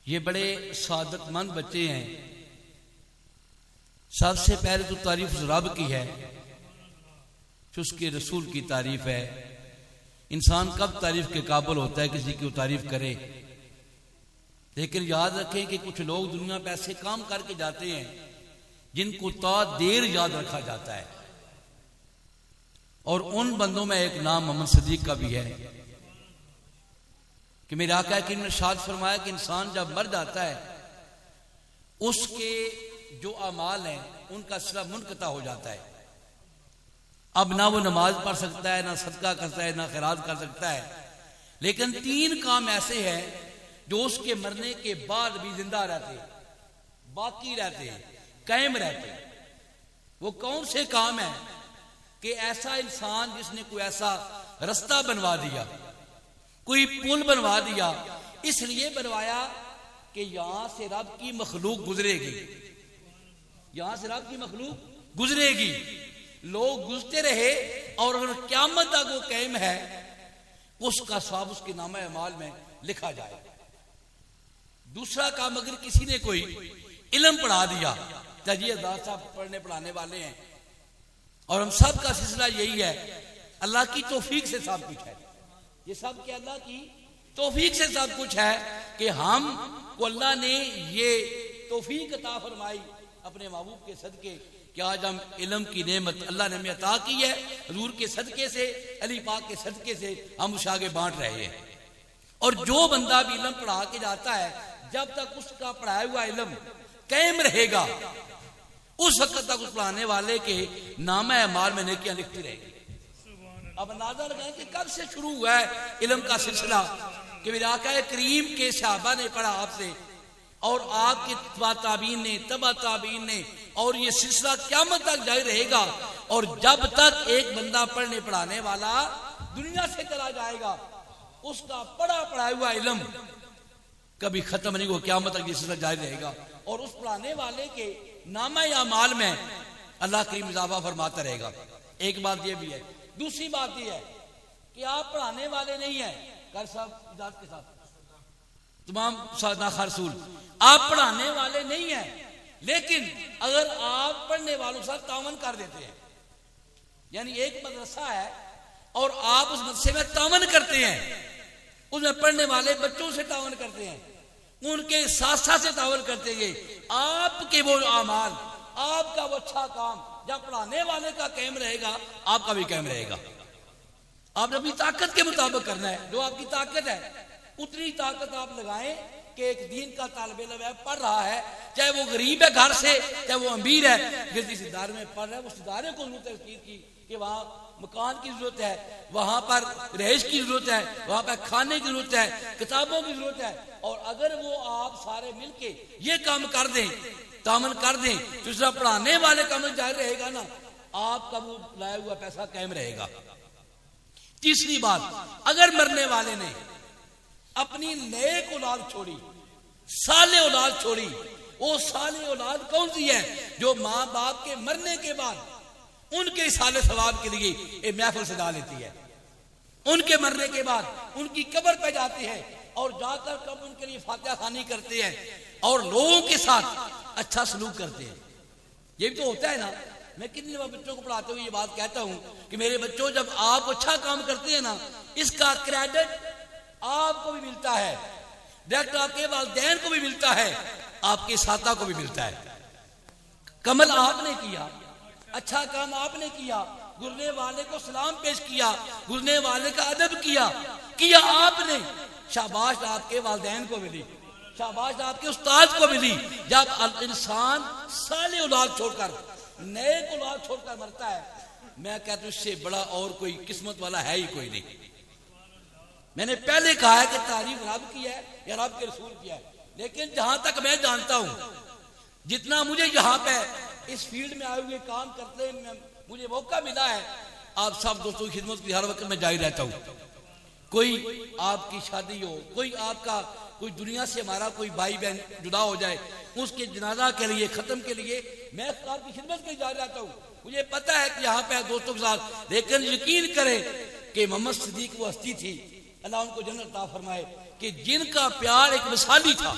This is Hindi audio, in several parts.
ये बड़े सादतमंद बच्चे हैं। सबसे पहले तो तारीफ उस रब की है जो उसके रसूल की तारीफ है। इंसान कब तारीफ के काबिल होता है किसी की तारीफ करे। लेकिन याद रखें कि कुछ लोग दुनिया पे ऐसे काम करके जाते हैं जिनको ता देर याद रखा जाता है, और उन बंदों में एक नाम मोहम्मद सदीक का भी है कि मेरे आका की ने इरशाद फरमाया कि इंसान जब मर जाता है उसके जो अमाल हैं उनका सिलसिला मुनक़ता हो जाता है। अब ना वो नमाज पढ़ सकता है, ना सदका करता है, ना खैरात कर सकता है। लेकिन 3 काम ऐसे हैं जो उसके मरने के बाद भी जिंदा रहते हैं, बाकी रहते हैं, कायम रहते हैं। वो कौन से काम है कि ऐसा इंसान जिसने कोई ऐसा रास्ता बनवा दिया, कोई पुल बनवा दिया, इसलिए बनवाया कि यहां से रब की मखलूक गुजरेगी, यहां से रब की मखलूक गुजरेगी, लोग गुजरते रहे, और अगर क़यामत तक वो कायम है उसका सवाब उसके नामा अमाल में लिखा जाए। दूसरा काम, अगर किसी ने कोई इल्म पढ़ा दिया, तजीदार साहब पढ़ने पढ़ाने वाले हैं, और हम सब का सिलसिला यही है, अल्लाह की तौफीक से सब कुछ है, ये सब के अल्लाह की तौफीक से सब कुछ है कि हम को अल्लाह ने ये तौफीक अता फरमाई अपने महबूब के सदके कि आज हम इल्म की नेमत अल्लाह ने हमें अता की है। हजूर के सदके से, अली पाक के सदके से हम उस आगे बांट रहे हैं। और जो बंदा भी इल्म पढ़ा के जाता है, जब तक उसका पढ़ाया हुआ इल्म कायम रहेगा उस वक्त तक उस पढ़ाने वाले के नामा अमाल में नेकियां लिखती रहेगी। अब अंदाजा लगाएं कि कब से शुरू हुआ है इल्म का सिलसिला कि मेरे आका करीम के सहाबा ने पढ़ा आपसे, और आपके ताबीन ने, तबा ताबीन ने, और ये सिलसिला क़यामत तक जारी रहेगा। और जब तक एक बंदा पढ़ने पढ़ाने वाला दुनिया से चला जाएगा उसका पढ़ा पढ़ाया हुआ इल्म कभी खत्म नहीं हो, क़यामत तक ये सिलसिला जारी रहेगा। और उस पढ़ाने वाले के नामा या माल में अल्लाह करीम इजाफा फरमाता रहेगा। एक बात यह भी है। दूसरी बात यह है कि आप पढ़ाने वाले नहीं है, कर साहब इजाजत के साथ तमाम सादा खरसूल, आप पढ़ाने वाले नहीं है, लेकिन अगर आप पढ़ने वालों के साथ तावन कर देते हैं, यानी एक मदरसा है और आप उस मदरसे में तावन करते हैं, उसमें पढ़ने वाले बच्चों से तावन करते हैं, उनके साथ साथ से तावन करते हैं, आपके वो अमाल, आपका वो अच्छा काम जब पढ़ाने वाले का कायम रहेगा आपका भी कायम रहेगा। आपने अपनी ताकत के मुताबिक करना है, जो आपकी ताकत है उतनी ताकत आप लगाएं कि एक दीन का तालिब इल्म है, पढ़ रहा है, चाहे वो गरीब है घर से, चाहे वो अमीर है, जिस इदारे में पढ़ रहा है उस इदारे को जरूरत है इस चीज की कि वहां मकान की जरूरत है, वहां पर रहाइश की जरूरत है, वहां पर खाने की जरूरत है, किताबों की जरूरत है। और अगर वो आप सारे मिलके ये काम कर दें, तामन कर दें, तो इसलिए पढ़ाने वाले काम जारी रहेगा ना, आपका वो लाया हुआ पैसा कायम रहेगा। तीसरी बात, अगर मरने वाले ने अपनी नेक औलाद छोड़ी, साले औलाद छोड़ी, वो साले औलाद कौन सी है जो माँ बाप के मरने के बाद उनके साले सवाब के लिए एक महफिल सजा लेती है, उनके मरने के बाद उनकी कब्र पे जाती है और जाकर कब उनके लिए फातिहा खानी करते हैं और लोगों के साथ अच्छा सलूक करते हैं। ये भी तो होता है ना। मैं कितने बार बच्चों को पढ़ाते हुए ये बात कहता हूं कि मेरे बच्चों, जब आप अच्छा काम करते हैं ना, इसका क्रेडिट आपको भी मिलता है, डायरेक्ट आपके वालिदैन को भी मिलता है, आपके साथा को भी मिलता है। कमल आपने किया, अच्छा काम आपने किया, गुजरने वाले को सलाम पेश किया, गुजरने वाले का अदब किया आपने, शाबाश आपके वालिदैन को मिली, शाबाश आपके उस्ताद को मिली। जब इंसान साले औलाद छोड़कर, नेक औलाद छोड़कर मरता है, मैं कहता हूं इससे बड़ा और कोई किस्मत वाला है ही कोई नहीं। मैंने पहले कहा है कि तारीफ रब की है या रब के रसूल की है, लेकिन जहां तक मैं जानता हूं, जितना मुझे यहाँ पे इस फील्ड में आए हुए काम करते मुझे मौका मिला है, आप सब दोस्तों की खिदमत की हर वक्त में जारी रहता हूं। कोई आपकी शादी हो, कोई आपका कोई दुनिया से हमारा कोई भाई बहन जुदा हो जाए, उसके जनाजा के लिए, खत्म के लिए मैं आपकी खिदमत के लिए जारी रहता हूँ। मुझे पता है कि यहाँ पे दोस्तों के साथ, लेकिन यकीन करें कि मोहम्मद सदीक वो हस्ती थी, अल्लाह उनको जन्नत अता फरमाए, कि जिनका प्यार एक मिसाली था,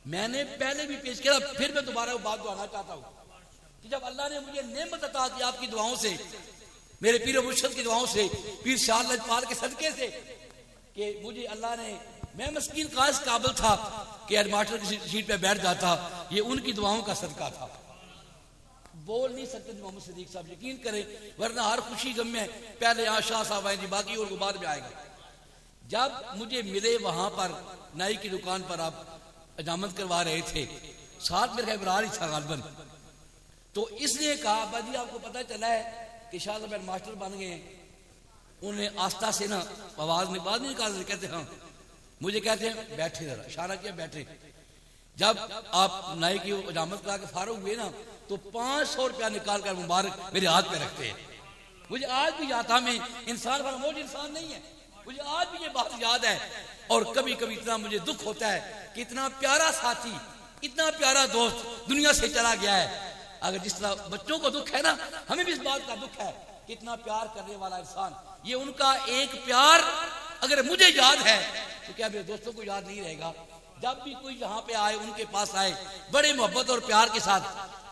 मैंने पहले भी पेश किया, फिर मैं दोबारा वो बात दोहराना चाहता हूँ कि जब अल्लाह ने मुझे नेमत अता की आपकी दुआओं से, मेरे पीर मुर्शिद की दुआओं से, पीर शाह लजपाल के सदके से, कि मुझे अल्लाह ने, मैं मस्कीन का इस काबिल था कि हेडमास्टर की सीट पे बैठ जाता, ये उनकी दुआओं का सदका था। बोल नहीं सकते मोहम्मद सिद्दीक साहब, यकीन करें, वरना हर खुशी गम में पहले यहाँ शाह साहब आएंगे, बाकी और बाद में आएंगे। जब मुझे मिले वहां पर नाई की दुकान पर, आप अजामत करवा रहे थे, साथ मेरे इब्रार ही था गालबन, तो इसलिए कहा अब्बा जी आपको पता चला है कि शाह साहब हेडमास्टर बन गए हैं। उन्हें आस्था से ना आवाज में बात नहीं निकाल, कहते हाँ, मुझे कहते हैं बैठे, जरा इशारा किया बैठे। जब आप नाई की अजामत करा के फारूक हुए ना, तो 500 रुपया निकाल कर मुबारक मेरे हाथ पे रखते हैं। मुझे आज भी याद था, मैं इंसान फरमोश इंसान नहीं है, मुझे आज भी ये बात याद है। और कभी कभी इतना मुझे दुख होता है कि इतना प्यारा साथी, इतना प्यारा दोस्त दुनिया से चला गया है। अगर जिस तरह बच्चों को दुख है ना, हमें भी इस बात का दुख है कि इतना प्यार करने वाला इंसान, ये उनका एक प्यार अगर मुझे याद है तो क्या मेरे दोस्तों को याद नहीं रहेगा? जब भी कोई यहाँ पे आए, उनके पास आए, बड़े मोहब्बत और प्यार के साथ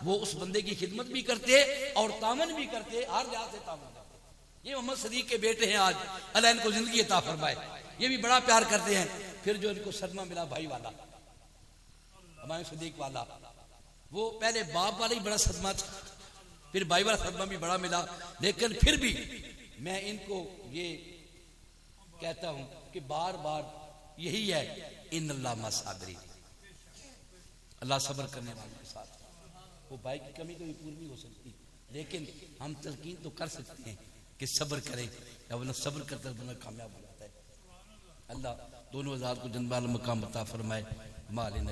वो उस बंदे की खिदमत भी करते और तामन भी करते, हर लिहाज से तामन करते। ये मोहम्मद सदीक के बेटे हैं, आज अल्लाह इनको जिंदगी अता फरमाए, ये भी बड़ा प्यार करते हैं। फिर जो इनको सदमा मिला भाई वाला, हमारे सदीक वाला, वो पहले बाप वाला ही बड़ा सदमा था, फिर भाई वाला सदमा भी बड़ा मिला। लेकिन फिर भी मैं इनको ये कहता हूं कि बार बार यही है, इन अल्लाह मसाबरी, अल्लाह सब्र करने वालों के साथ। वो भाई की कमी कभी पूरी नहीं हो सकती, लेकिन हम तलकीन तो कर सकते हैं कि सब्र करें, या वरना सब्र करते बंदा कामयाब हो जाता है। अल्लाह दोनों हज़ार को जन्नत वाला मकाम अता फरमाए। मालिन